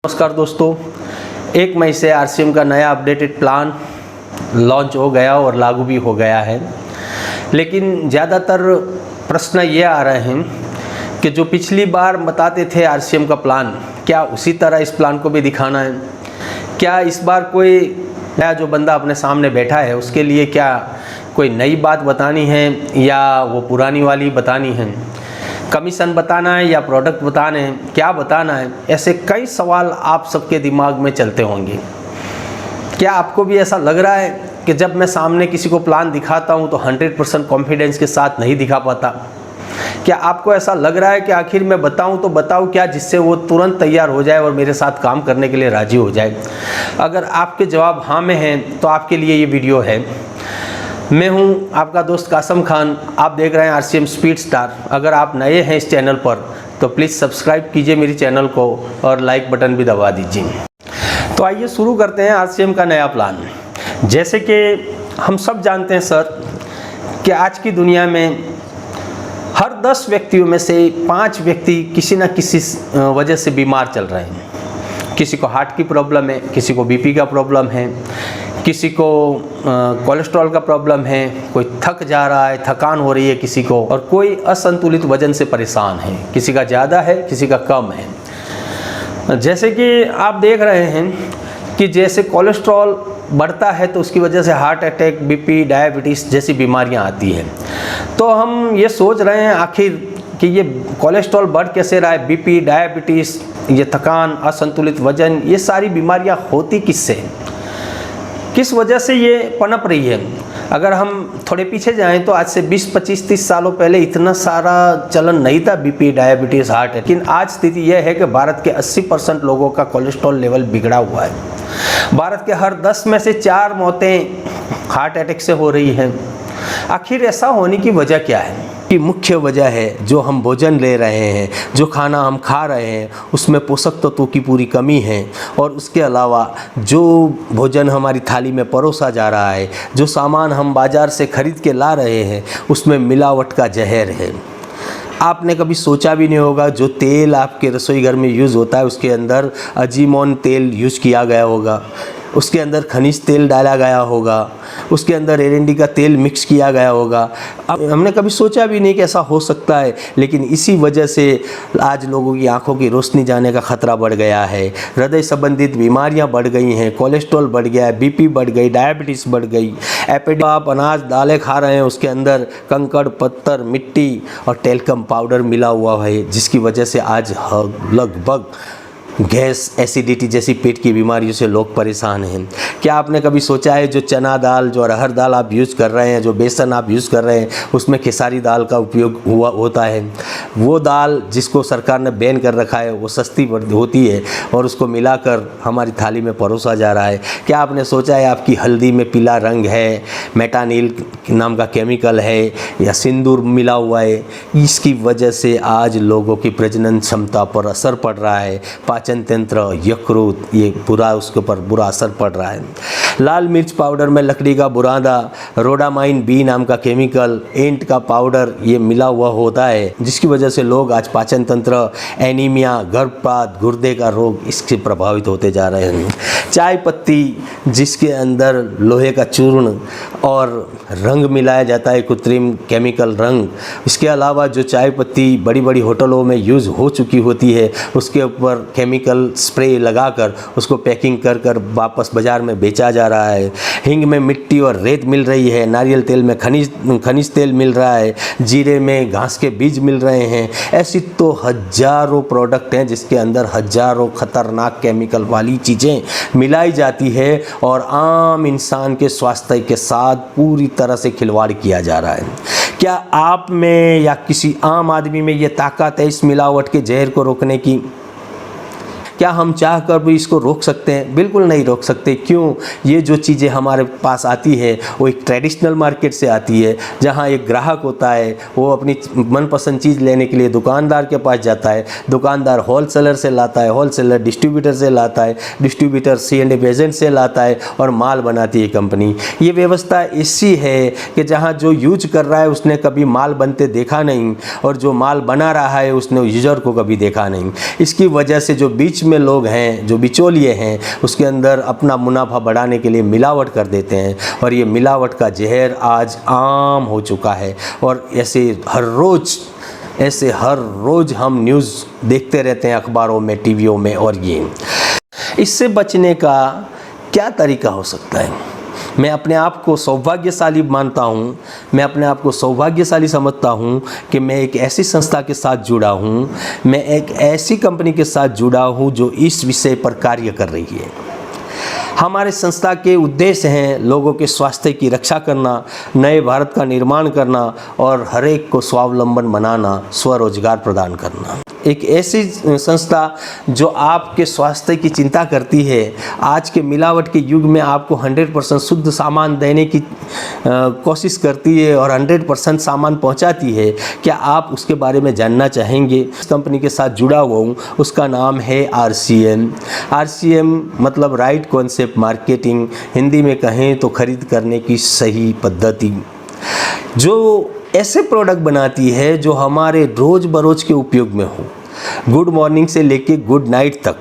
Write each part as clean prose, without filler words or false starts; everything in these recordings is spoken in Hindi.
नमस्कार दोस्तों, 1 मई से आरसीएम का नया अपडेटेड प्लान लॉन्च हो गया और लागू भी हो गया है। लेकिन ज़्यादातर प्रश्न ये आ रहे हैं कि जो पिछली बार बताते थे आरसीएम का प्लान, क्या उसी तरह इस प्लान को भी दिखाना है? क्या इस बार कोई नया जो बंदा अपने सामने बैठा है उसके लिए क्या कोई नई बात बतानी है या वो पुरानी वाली बतानी है? कमीशन बताना है या प्रोडक्ट बताने हैं, क्या बताना है? ऐसे कई सवाल आप सबके दिमाग में चलते होंगे। क्या आपको भी ऐसा लग रहा है कि जब मैं सामने किसी को प्लान दिखाता हूं तो 100% कॉन्फिडेंस के साथ नहीं दिखा पाता? क्या आपको ऐसा लग रहा है कि आखिर मैं बताऊं तो बताऊं क्या जिससे वो तुरंत तैयार हो जाए और मेरे साथ काम करने के लिए राजी हो जाए? अगर आपके जवाब हाँ में हैं तो आपके लिए ये वीडियो है। मैं हूं आपका दोस्त कासम खान, आप देख रहे हैं आरसीएम स्पीड स्टार। अगर आप नए हैं इस चैनल पर तो प्लीज़ सब्सक्राइब कीजिए मेरी चैनल को और लाइक बटन भी दबा दीजिए। तो आइए शुरू करते हैं आरसीएम का नया प्लान। जैसे कि हम सब जानते हैं सर कि आज की दुनिया में हर 10 व्यक्तियों में से 5 व्यक्ति किसी न किसी वजह से बीमार चल रहे हैं। किसी को हार्ट की प्रॉब्लम है, किसी को बीपी का प्रॉब्लम है, किसी को कोलेस्ट्रॉल का प्रॉब्लम है, कोई थक जा रहा है, थकान हो रही है किसी को, और कोई असंतुलित वजन से परेशान है। किसी का ज़्यादा है, किसी का कम है। जैसे कि आप देख रहे हैं कि जैसे कोलेस्ट्रॉल बढ़ता है तो उसकी वजह से हार्ट अटैक, बीपी, डायबिटीज़ जैसी बीमारियां आती हैं। तो हम ये सोच रहे हैं आखिर कि ये कोलेस्ट्रॉल बढ़ कैसे रहा है, बीपी, डायबिटीज़, ये थकान, असंतुलित वजन, ये सारी बीमारियां होती किससे, किस वजह से ये पनप रही है? अगर हम थोड़े पीछे जाएं तो आज से 20, 25, 30 सालों पहले इतना सारा चलन नहीं था बीपी, डायबिटीज़, हार्ट। लेकिन आज स्थिति यह है कि भारत के 80% लोगों का कोलेस्ट्रॉल लेवल बिगड़ा हुआ है। भारत के हर 10 में से 4 मौतें हार्ट अटैक से हो रही हैं। आखिर ऐसा होने की वजह क्या है? कि मुख्य वजह है जो हम भोजन ले रहे हैं, जो खाना हम खा रहे हैं उसमें पोषक तत्वों की पूरी कमी है, और उसके अलावा जो भोजन हमारी थाली में परोसा जा रहा है, जो सामान हम बाज़ार से खरीद के ला रहे हैं उसमें मिलावट का जहर है। आपने कभी सोचा भी नहीं होगा जो तेल आपके रसोई घर में यूज़ होता है उसके अंदर अजीमोन तेल यूज़ किया गया होगा, उसके अंदर खनिज तेल डाला गया होगा, उसके अंदर एरंडी का तेल मिक्स किया गया होगा। अब हमने कभी सोचा भी नहीं कि ऐसा हो सकता है, लेकिन इसी वजह से आज लोगों की आंखों की रोशनी जाने का खतरा बढ़ गया है, हृदय संबंधित बीमारियां बढ़ गई हैं, कोलेस्ट्रॉल बढ़ गया है, बीपी बढ़ गई, डायबिटीज़ बढ़ गई। आप अनाज दालें खा रहे हैं उसके अंदर कंकड़, पत्थर, मिट्टी और टेल्कम पाउडर मिला हुआ है, जिसकी वजह से आज लगभग गैस, एसिडिटी जैसी पेट की बीमारियों से लोग परेशान हैं। क्या आपने कभी सोचा है जो चना दाल, जो अरहर दाल आप यूज़ कर रहे हैं, जो बेसन आप यूज़ कर रहे हैं उसमें खेसारी दाल का उपयोग होता है? वो दाल जिसको सरकार ने बैन कर रखा है वो सस्ती होती है और उसको मिलाकर हमारी थाली में परोसा जा रहा है। क्या आपने सोचा है आपकी हल्दी में पीला रंग है, मेटानिल नाम का केमिकल है या सिंदूर मिला हुआ है? इसकी वजह से आज लोगों की प्रजनन क्षमता पर असर पड़ रहा है, पाचन तंत्र, यकृत, ये पूरा उसके ऊपर बुरा असर पड़ रहा है। लाल मिर्च पाउडर में लकड़ी का बुरादा, रोडामाइन बी नाम का केमिकल, एंट का पाउडर ये मिला हुआ होता है, जिसकी वजह से लोग आज पाचन तंत्र, एनीमिया, गर्भपात, गुर्दे का रोग इससे प्रभावित होते जा रहे हैं। चाय पत्ती जिसके अंदर लोहे का चूर्ण और रंग मिलाया जाता है, कृत्रिम केमिकल रंग। इसके अलावा जो चाय पत्ती बड़ी बड़ी होटलों में यूज़ हो चुकी होती है उसके ऊपर केमिकल स्प्रे लगाकर उसको पैकिंग कर कर वापस बाज़ार में बेचा जा रहा है। हिंग में मिट्टी और रेत मिल रही है, नारियल तेल में खनिज तेल मिल रहा है, जीरे में घास के बीज मिल रहे हैं। ऐसी तो हजारों प्रोडक्ट हैं जिसके अंदर हजारों खतरनाक केमिकल वाली चीज़ें मिलाई जाती है और आम इंसान के स्वास्थ्य के साथ पूरी तरह से खिलवाड़ किया जा रहा है। क्या आप में या किसी आम आदमी में ये ताकत है इस मिलावट के जहर को रोकने की? क्या हम चाह कर भी इसको रोक सकते हैं? बिल्कुल नहीं रोक सकते। क्यों? ये जो चीज़ें हमारे पास आती है वो एक ट्रेडिशनल मार्केट से आती है, जहाँ एक ग्राहक होता है वो अपनी मनपसंद चीज़ लेने के लिए दुकानदार के पास जाता है, दुकानदार होलसेलर से लाता है, होलसेलर डिस्ट्रीब्यूटर से लाता है, डिस्ट्रीब्यूटर C&F एजेंट से लाता है और माल बनाती है कंपनी। ये व्यवस्था ऐसी है कि जहाँ जो यूज कर रहा है उसने कभी माल बनते देखा नहीं और जो माल बना रहा है उसने यूजर को कभी देखा नहीं। इसकी वजह से जो बीच में लोग हैं, जो बिचौलिए हैं, उसके अंदर अपना मुनाफा बढ़ाने के लिए मिलावट कर देते हैं और ये मिलावट का जहर आज आम हो चुका है। और ऐसे हर रोज़ हम न्यूज़ देखते रहते हैं अखबारों में, टीवियों में। और ये इससे बचने का क्या तरीका हो सकता है? मैं अपने आप को सौभाग्यशाली मानता हूँ, मैं अपने आप को सौभाग्यशाली समझता हूँ कि मैं एक ऐसी संस्था के साथ जुड़ा हूँ, मैं एक ऐसी कंपनी के साथ जुड़ा हूँ जो इस विषय पर कार्य कर रही है। हमारे संस्था के उद्देश्य हैं लोगों के स्वास्थ्य की रक्षा करना, नए भारत का निर्माण करना और हर एक को स्वावलंबन बनाना, स्वरोजगार प्रदान करना। एक ऐसी संस्था जो आपके स्वास्थ्य की चिंता करती है, आज के मिलावट के युग में आपको 100% शुद्ध सामान देने की कोशिश करती है और 100% सामान पहुंचाती है। क्या आप उसके बारे में जानना चाहेंगे? इस कंपनी के साथ जुड़ा हुआ हूँ, उसका नाम है RCM। RCM मतलब राइट कॉन्सेप्ट मार्केटिंग, हिंदी में कहें तो खरीद करने की सही पद्धति, जो ऐसे प्रोडक्ट बनाती है जो हमारे रोज़ बरोज के उपयोग में हो। गुड मॉर्निंग से लेके गुड नाइट तक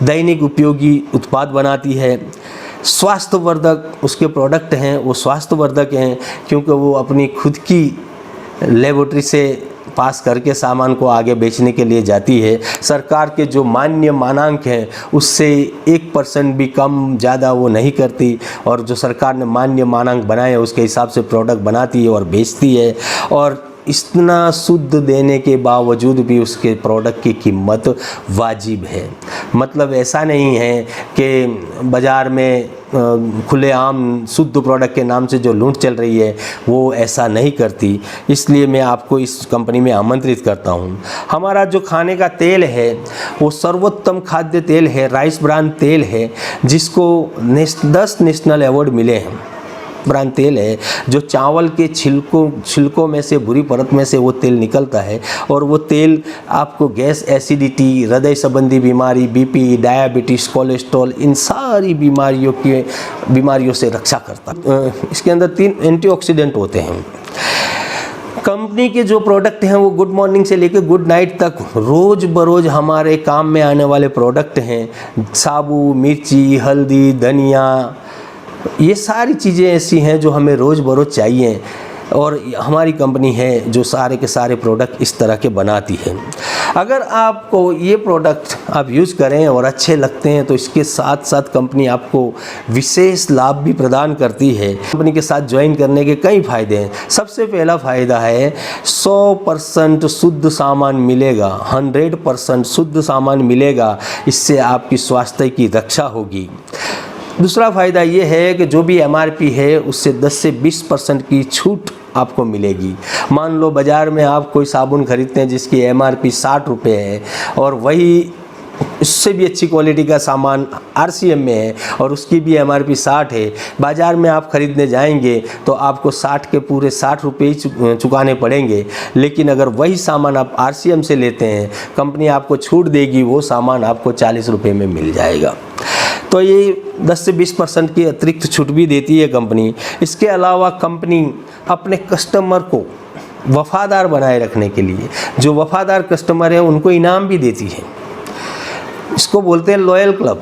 दैनिक उपयोगी उत्पाद बनाती है। स्वास्थ्यवर्धक उसके प्रोडक्ट हैं, वो स्वास्थ्यवर्धक हैं क्योंकि वो अपनी खुद की लेबोरेटरी से पास करके सामान को आगे बेचने के लिए जाती है। सरकार के जो मान्य मानांक हैं उससे 1% भी कम ज़्यादा वो नहीं करती और जो सरकार ने मान्य मानांक बनाए उसके हिसाब से प्रोडक्ट बनाती है और बेचती है। और इतना शुद्ध देने के बावजूद भी उसके प्रोडक्ट की कीमत वाजिब है। मतलब ऐसा नहीं है कि बाज़ार में खुलेआम शुद्ध प्रोडक्ट के नाम से जो लूट चल रही है वो ऐसा नहीं करती। इसलिए मैं आपको इस कंपनी में आमंत्रित करता हूँ। हमारा जो खाने का तेल है वो सर्वोत्तम खाद्य तेल है, राइस ब्रान तेल है, जिसको 10 नेशनल अवार्ड मिले हैं। ब्रांड तेल है जो चावल के छिलकों में से, बुरी परत में से वो तेल निकलता है और वो तेल आपको गैस, एसिडिटी, हृदय संबंधी बीमारी, बीपी, डायबिटीज़, कोलेस्ट्रॉल, इन सारी बीमारियों से रक्षा करता है। इसके अंदर 3 एंटीऑक्सीडेंट होते हैं। कंपनी के जो प्रोडक्ट हैं वो गुड मॉर्निंग से लेकर गुड नाइट तक रोज़ बरोज़ हमारे काम में आने वाले प्रोडक्ट हैं। साबु, मिर्ची, हल्दी, धनिया, ये सारी चीज़ें ऐसी हैं जो हमें रोज़ बरोज़ चाहिए और हमारी कंपनी है जो सारे के सारे प्रोडक्ट इस तरह के बनाती है। अगर आपको ये प्रोडक्ट आप यूज़ करें और अच्छे लगते हैं तो इसके साथ साथ कंपनी आपको विशेष लाभ भी प्रदान करती है। कंपनी के साथ ज्वाइन करने के कई फ़ायदे हैं। सबसे पहला फ़ायदा है 100% शुद्ध सामान मिलेगा, 100% शुद्ध सामान मिलेगा। इससे आपकी स्वास्थ्य की रक्षा होगी। दूसरा फ़ायदा ये है कि जो भी MRP है उससे 10 से 20% की छूट आपको मिलेगी। मान लो बाज़ार में आप कोई साबुन खरीदते हैं जिसकी MRP 60 रुपये है और वही इससे भी अच्छी क्वालिटी का सामान RCM में है और उसकी भी MRP 60 है। बाज़ार में आप ख़रीदने जाएंगे तो आपको 60 के पूरे 60 रुपये ही चुकाने पड़ेंगे। लेकिन अगर वही सामान आप RCM से लेते हैं, कंपनी आपको छूट देगी, वो सामान आपको 40 रुपये में मिल जाएगा। तो ये 10 से 20% की अतिरिक्त छूट भी देती है कंपनी। इसके अलावा कंपनी अपने कस्टमर को वफ़ादार बनाए रखने के लिए, जो वफ़ादार कस्टमर हैं उनको इनाम भी देती है। इसको बोलते हैं लॉयल क्लब।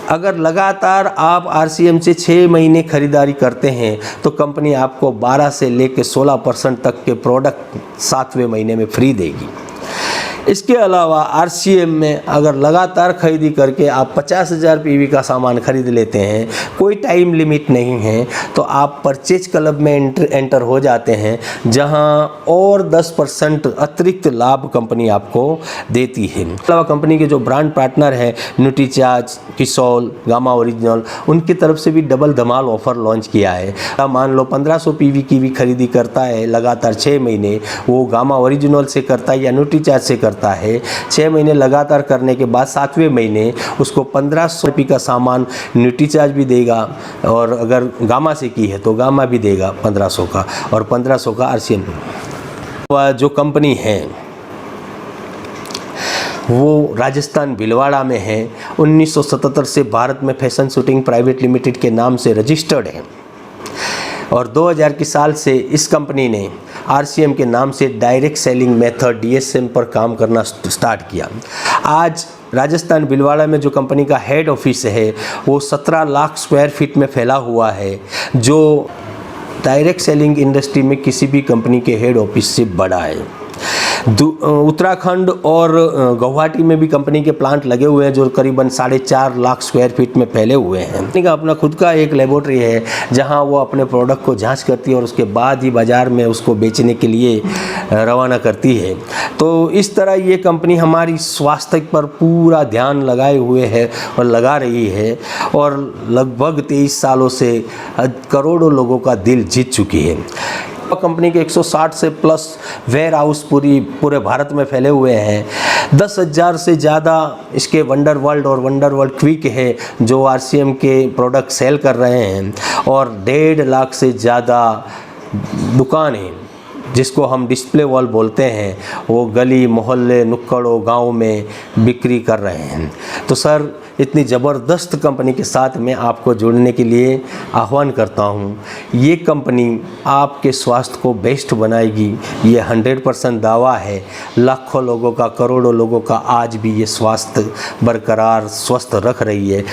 अगर लगातार आप RCM से 6 महीने खरीदारी करते हैं तो कंपनी आपको 12 से लेकर 16% तक के प्रोडक्ट 7वें महीने में फ्री देगी। इसके अलावा RCM में अगर लगातार खरीदी करके आप 50,000 PV का सामान खरीद लेते हैं, कोई टाइम लिमिट नहीं है, तो आप परचेज क्लब में एंटर हो जाते हैं, जहां और 10% अतिरिक्त लाभ कंपनी आपको देती है। इसके अलावा कंपनी के जो ब्रांड पार्टनर हैं न्यूट्रीचार्ज, किसोल, गामा ओरिजिनल, उनकी तरफ से भी डबल धमाल ऑफ़र लॉन्च किया है। अब मान लो 1500 PV की भी खरीदी करता है लगातार 6 महीने, वो गामा ओरिजिनल से करता है या न्यूट्रीचार्ज से करता है। 6 महीने लगातार करने के बाद 7वें महीने उसको 1500 रुपये का सामान न्यूट्रीचार्ज भी देगा और अगर गामा से की है तो गामा भी देगा 1500 का और 1500 का RCM। जो कंपनी है वो राजस्थान भिलवाड़ा में है। 1977 से भारत में फैशन शूटिंग प्राइवेट लिमिटेड के नाम से रजिस्टर्ड है और 2000 की साल से इस कंपनी ने RCM के नाम से डायरेक्ट सेलिंग मेथड DSM पर काम करना स्टार्ट किया। आज राजस्थान भिलवाड़ा में जो कंपनी का हेड ऑफिस है वो 17 लाख स्क्वायर फीट में फैला हुआ है, जो डायरेक्ट सेलिंग इंडस्ट्री में किसी भी कंपनी के हेड ऑफिस से बड़ा है। उत्तराखंड और गुवाहाटी में भी कंपनी के प्लांट लगे हुए हैं जो करीबन 4.5 लाख स्क्वायर फीट में फैले हुए हैं। कंपनी का अपना खुद का एक लेबोरेटरी है जहां वो अपने प्रोडक्ट को जांच करती है और उसके बाद ही बाज़ार में उसको बेचने के लिए रवाना करती है। तो इस तरह ये कंपनी हमारी स्वास्थ्य पर पूरा ध्यान लगाए हुए है और लगा रही है और लगभग 23 सालों से करोड़ों लोगों का दिल जीत चुकी है। कंपनी के 160 से प्लस वेयर हाउस पूरे भारत में फैले हुए हैं। 10,000 से ज़्यादा इसके वंडर वर्ल्ड और वंडर वर्ल्ड क्विक है जो RCM के प्रोडक्ट सेल कर रहे हैं और 1.5 लाख से ज़्यादा दुकानें जिसको हम डिस्प्ले वॉल बोलते हैं वो गली मोहल्ले नुक्कड़ों गाँव में बिक्री कर रहे हैं। तो सर इतनी ज़बरदस्त कंपनी के साथ मैं आपको जुड़ने के लिए आह्वान करता हूँ। ये कंपनी आपके स्वास्थ्य को बेस्ट बनाएगी, ये 100% दावा है। लाखों लोगों का, करोड़ों लोगों का आज भी ये स्वास्थ्य बरकरार स्वस्थ रख रही है।